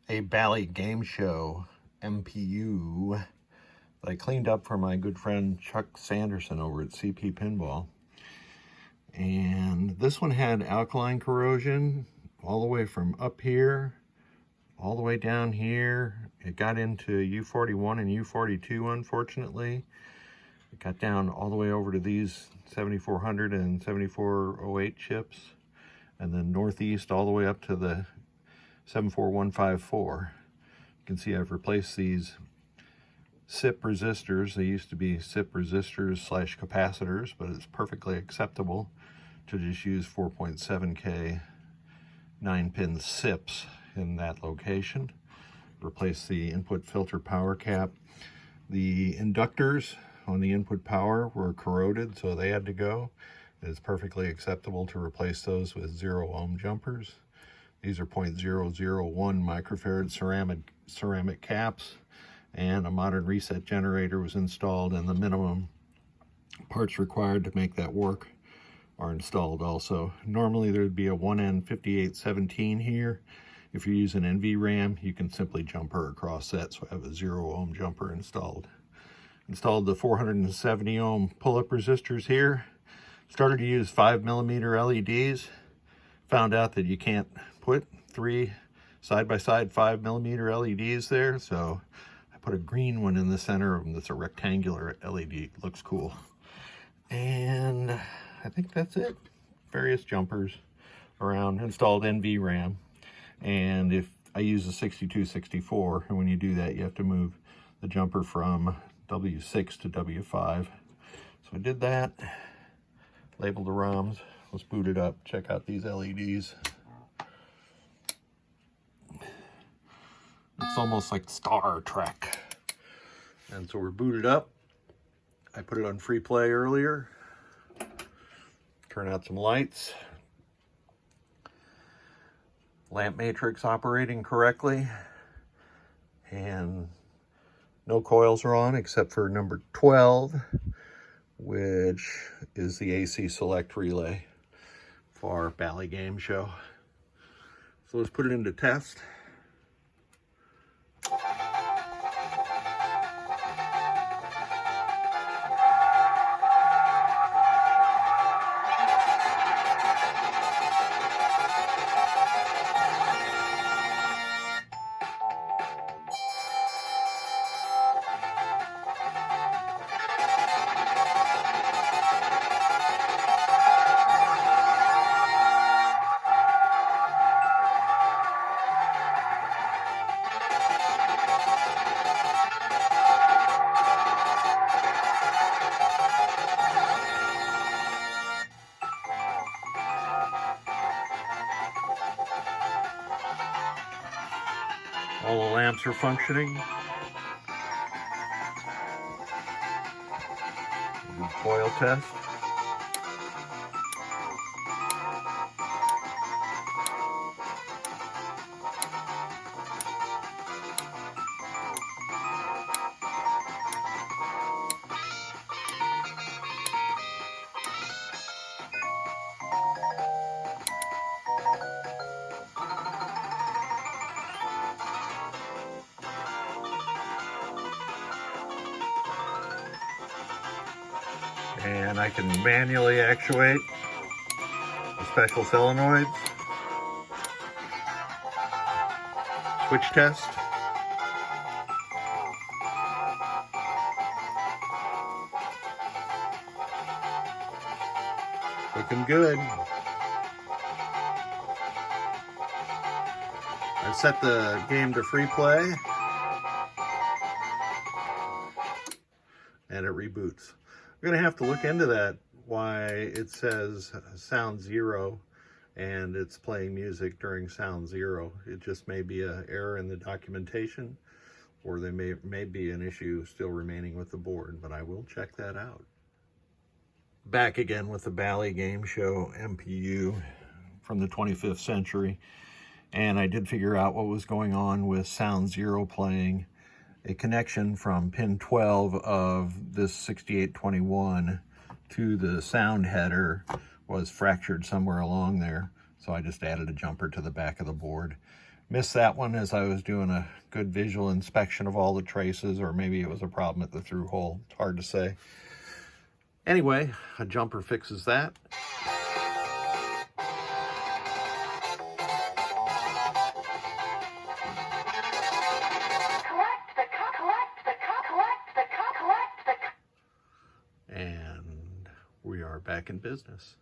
a Bally game show MPU that I cleaned up for my good friend Chuck Sanderson over at CP Pinball. And this one had alkaline corrosion all the way from up here all the way down here. It got into U41 and U42, unfortunately. It got down all the way over to these 7400 and 7408 chips, and then northeast all the way up to the 74154. You can see I've replaced these SIP resistors. They used to be SIP resistors slash capacitors, but it's perfectly acceptable to just use 4.7K 9-pin SIPs in that location. Replace the input filter power cap. The inductors on the input power were corroded, so they had to go. It's perfectly acceptable to replace those with 0 ohm jumpers. These are 0.001 microfarad ceramic caps, and a modern reset generator was installed, and the minimum parts required to make that work are installed also. Normally there would be a 1N5817 here. If you're using NVRAM, you can simply jumper across that, so I have a 0 ohm jumper installed. Installed the 470 ohm pull-up resistors here. Started to use 5mm LEDs. Found out that you can't put 3 side-by-side 5mm LEDs there, so I put a green one in the center of them that's a rectangular LED. It looks cool. And I think that's it. Various jumpers around. Installed NVRAM. And if I use a 6264, and when you do that, you have to move the jumper from W6 to W5. So I did that, labeled the ROMs, let's boot it up, check out these LEDs. It's almost like Star Trek. And so we're booted up. I put it on free play earlier. Turn out some lights. Lamp matrix operating correctly. And no coils are on except for number 12, which is the AC select relay for our Bally game show. So let's put it into test. All the lamps are functioning. Do coil test. And I can manually actuate the special solenoids. Switch test. Looking good. I've set the game to free play. And it reboots. I'm gonna have to look into that, why it says sound 0 and it's playing music during sound 0. It just may be an error in the documentation, or there may be an issue still remaining with the board, but I will check that out. Back again with the Bally game show MPU from the 25th century, and I did figure out what was going on with sound 0 playing. A connection from pin 12 of this 6821 to the sound header was fractured somewhere along there, so I just added a jumper to the back of the board. Missed that one as I was doing a good visual inspection of all the traces, or maybe it was a problem at the through hole. It's hard to say. Anyway, a jumper fixes that. And we are back in business.